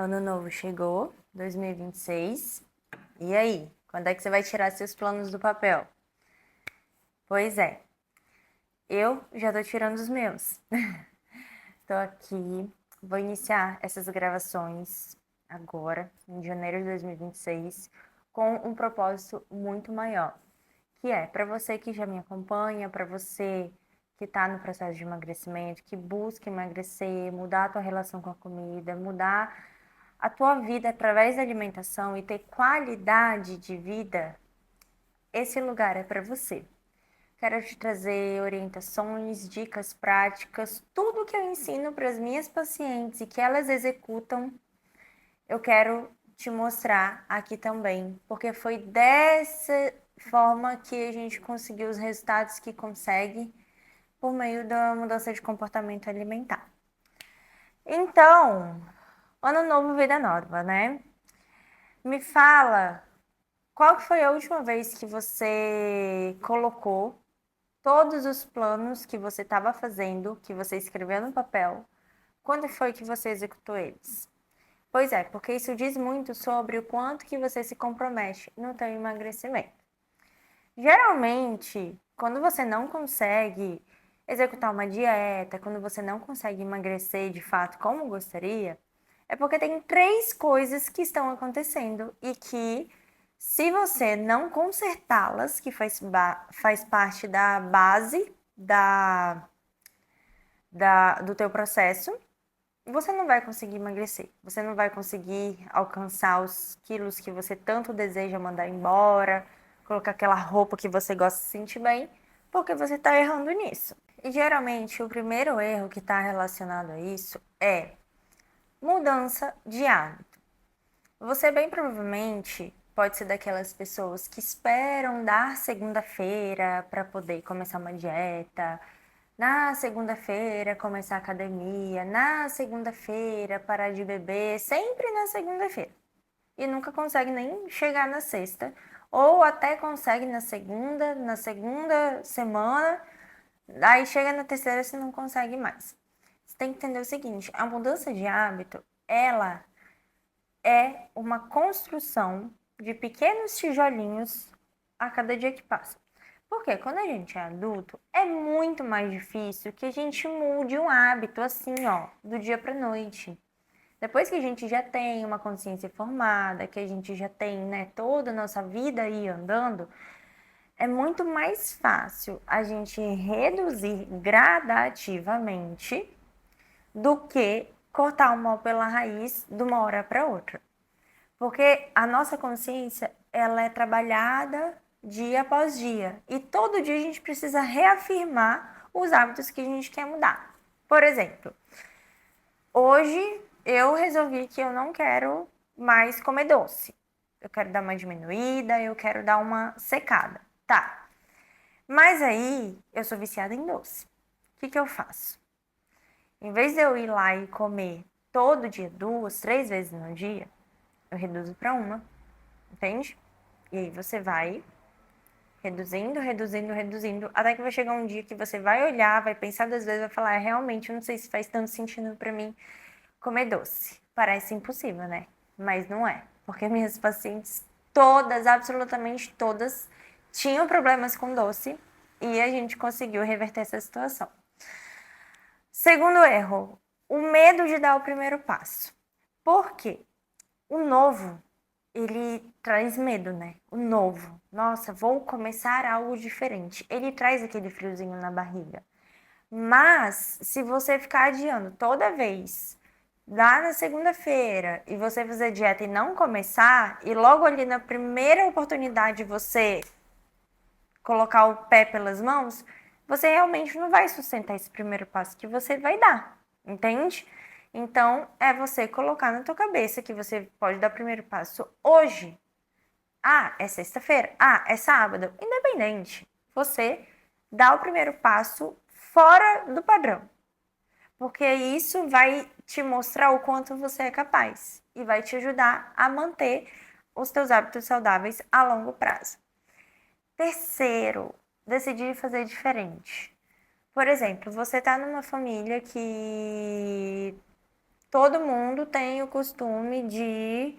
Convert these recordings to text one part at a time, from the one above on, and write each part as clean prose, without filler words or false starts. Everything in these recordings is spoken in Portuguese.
Ano novo chegou, 2026. E aí? Quando é que você vai tirar seus planos do papel? Pois é, eu já tô tirando os meus. Tô aqui, vou iniciar essas gravações agora, em janeiro de 2026, com um propósito muito maior, que é para você que já me acompanha, para você que está no processo de emagrecimento, que busca emagrecer, mudar a tua relação com a comida, mudar a tua vida através da alimentação e ter qualidade de vida, esse lugar é para você. Quero te trazer orientações, dicas práticas, tudo que eu ensino para as minhas pacientes e que elas executam, eu quero te mostrar aqui também, porque foi dessa forma que a gente conseguiu os resultados que consegue por meio da mudança de comportamento alimentar. Então, ano novo, vida nova, né? Me fala, qual foi a última vez que você colocou todos os planos que você estava fazendo, que você escreveu no papel? Quando foi que você executou eles? Pois é, porque isso diz muito sobre o quanto que você se compromete no teu emagrecimento. Geralmente, quando você não consegue executar uma dieta, quando você não consegue emagrecer de fato como gostaria, é porque tem três coisas que estão acontecendo e que, se você não consertá-las, que faz parte da base do teu processo, você não vai conseguir emagrecer. Você não vai conseguir alcançar os quilos que você tanto deseja mandar embora, colocar aquela roupa que você gosta de se sentir bem, porque você está errando nisso. E geralmente o primeiro erro que está relacionado a isso é mudança de hábito. Você bem provavelmente pode ser daquelas pessoas que esperam dar segunda-feira para poder começar uma dieta, na segunda-feira começar a academia, na segunda-feira parar de beber, sempre na segunda-feira. E nunca consegue nem chegar na sexta, ou até consegue na segunda semana, aí chega na terceira você não consegue mais. Você tem que entender o seguinte, a mudança de hábito, ela é uma construção de pequenos tijolinhos a cada dia que passa. Porque quando a gente é adulto, é muito mais difícil que a gente mude um hábito assim, ó, do dia para noite. Depois que a gente já tem uma consciência formada, que a gente já tem, né, toda a nossa vida aí andando, é muito mais fácil a gente reduzir gradativamente do que cortar o mal pela raiz de uma hora para outra. Porque a nossa consciência, ela é trabalhada dia após dia. E todo dia a gente precisa reafirmar os hábitos que a gente quer mudar. Por exemplo, hoje eu resolvi que eu não quero mais comer doce. Eu quero dar uma diminuída, eu quero dar uma secada. Tá. Mas aí eu sou viciada em doce. O que eu faço? Em vez de eu ir lá e comer todo dia, 2, 3 vezes no dia, eu reduzo para uma, entende? E aí você vai reduzindo, reduzindo, reduzindo, até que vai chegar um dia que você vai olhar, vai pensar 2 vezes, vai falar, realmente, eu não sei se faz tanto sentido para mim comer doce. Parece impossível, né? Mas não é, porque minhas pacientes, todas, absolutamente todas, tinham problemas com doce e a gente conseguiu reverter essa situação. Segundo erro, o medo de dar o primeiro passo. Por quê? O novo, ele traz medo, né? O novo. Nossa, vou começar algo diferente. Ele traz aquele friozinho na barriga. Mas, se você ficar adiando toda vez, lá na segunda-feira, e você fazer dieta e não começar, e logo ali na primeira oportunidade você colocar o pé pelas mãos, você realmente não vai sustentar esse primeiro passo que você vai dar, entende? Então, é você colocar na tua cabeça que você pode dar o primeiro passo hoje. Ah, é sexta-feira. Ah, é sábado. Independente. Você dá o primeiro passo fora do padrão. Porque isso vai te mostrar o quanto você é capaz e vai te ajudar a manter os teus hábitos saudáveis a longo prazo. Terceiro, decidir fazer diferente. Por exemplo, você está numa família que todo mundo tem o costume de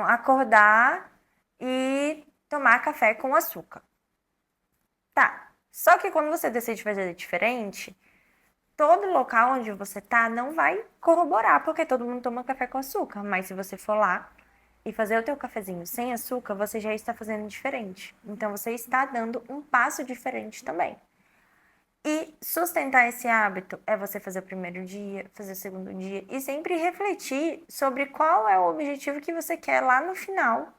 acordar e tomar café com açúcar. Tá. Só que quando você decide fazer diferente, todo local onde você tá não vai corroborar, porque todo mundo toma café com açúcar. Mas se você for lá e fazer o teu cafezinho sem açúcar, você já está fazendo diferente. Então você está dando um passo diferente também. E sustentar esse hábito é você fazer o primeiro dia, fazer o segundo dia e sempre refletir sobre qual é o objetivo que você quer lá no final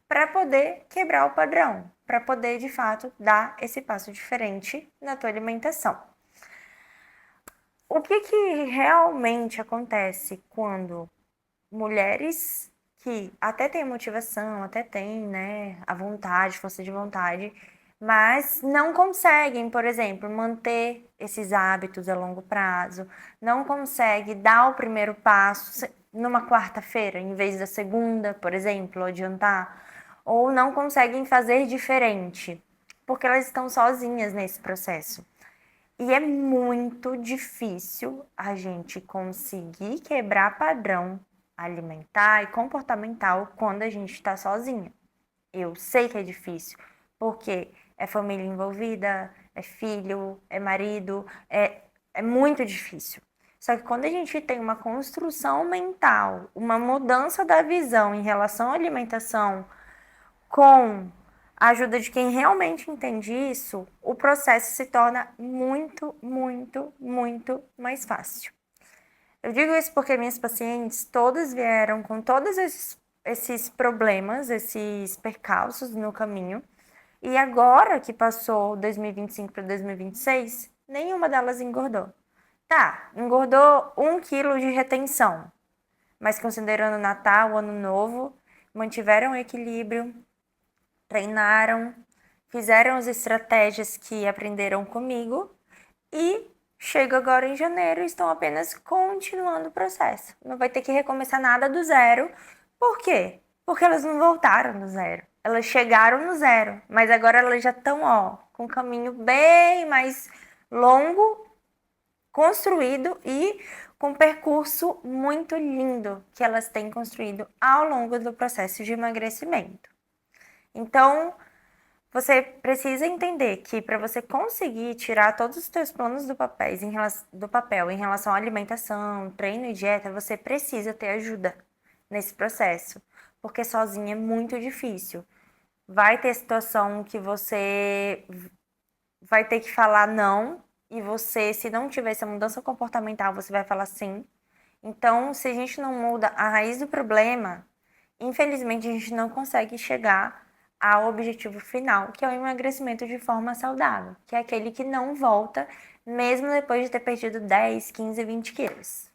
para poder quebrar o padrão, para poder de fato dar esse passo diferente na tua alimentação. O que realmente acontece quando mulheres que até têm motivação, até têm, né, a vontade, força de vontade, mas não conseguem, por exemplo, manter esses hábitos a longo prazo, não consegue dar o primeiro passo numa quarta-feira, em vez da segunda, por exemplo, adiantar, ou não conseguem fazer diferente, porque elas estão sozinhas nesse processo. E é muito difícil a gente conseguir quebrar padrão alimentar e comportamental quando a gente está sozinha. Eu sei que é difícil, porque é família envolvida, é filho, é marido, é muito difícil. Só que quando a gente tem uma construção mental, uma mudança da visão em relação à alimentação, com a ajuda de quem realmente entende isso, o processo se torna muito, muito, muito mais fácil. Eu digo isso porque minhas pacientes todas vieram com todos esses problemas, esses percalços no caminho. E agora que passou 2025 para 2026, nenhuma delas engordou. Tá, engordou 1 quilo de retenção, mas considerando Natal, Ano Novo, mantiveram o equilíbrio, treinaram, fizeram as estratégias que aprenderam comigo e chega agora em janeiro e estão apenas continuando o processo. Não vai ter que recomeçar nada do zero. Por quê? Porque elas não voltaram do zero. Elas chegaram no zero, mas agora elas já estão, com um caminho bem mais longo, construído e com um percurso muito lindo que elas têm construído ao longo do processo de emagrecimento. Então, você precisa entender que para você conseguir tirar todos os seus planos do papel em relação à alimentação, treino e dieta, você precisa ter ajuda nesse processo, porque sozinha é muito difícil. Vai ter situação que você vai ter que falar não, e você, se não tiver essa mudança comportamental, você vai falar sim. Então, se a gente não muda a raiz do problema, infelizmente a gente não consegue chegar ao objetivo final, que é o emagrecimento de forma saudável, que é aquele que não volta mesmo depois de ter perdido 10, 15, 20 quilos.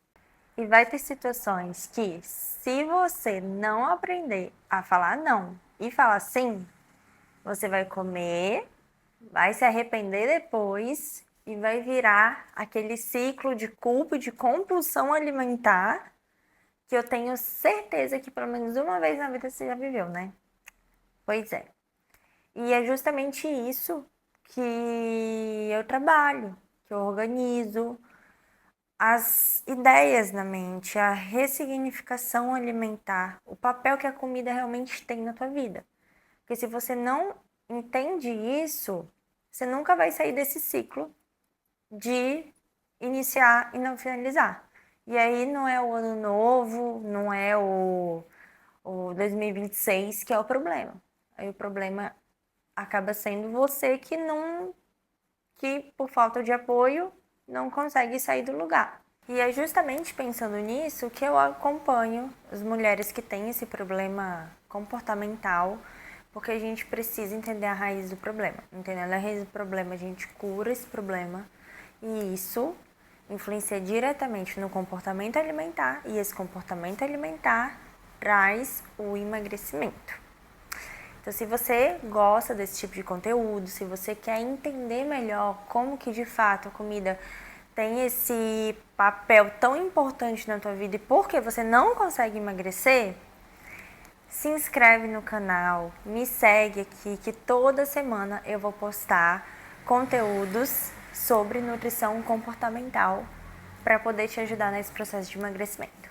E vai ter situações que, se você não aprender a falar não e falar sim, você vai comer, vai se arrepender depois e vai virar aquele ciclo de culpa e de compulsão alimentar que eu tenho certeza que pelo menos uma vez na vida você já viveu, né? Pois é. E é justamente isso que eu trabalho, que eu organizo as ideias na mente, a ressignificação alimentar, o papel que a comida realmente tem na tua vida. Porque se você não entende isso, você nunca vai sair desse ciclo de iniciar e não finalizar. E aí não é o ano novo, não é o 2026 que é o problema. Aí o problema acaba sendo você que por falta de apoio não consegue sair do lugar. E é justamente pensando nisso que eu acompanho as mulheres que têm esse problema comportamental, porque a gente precisa entender a raiz do problema. Entendendo a raiz do problema, a gente cura esse problema e isso influencia diretamente no comportamento alimentar e esse comportamento alimentar traz o emagrecimento. Então, se você gosta desse tipo de conteúdo, se você quer entender melhor como que de fato a comida tem esse papel tão importante na tua vida e por que você não consegue emagrecer, se inscreve no canal, me segue aqui que toda semana eu vou postar conteúdos sobre nutrição comportamental para poder te ajudar nesse processo de emagrecimento.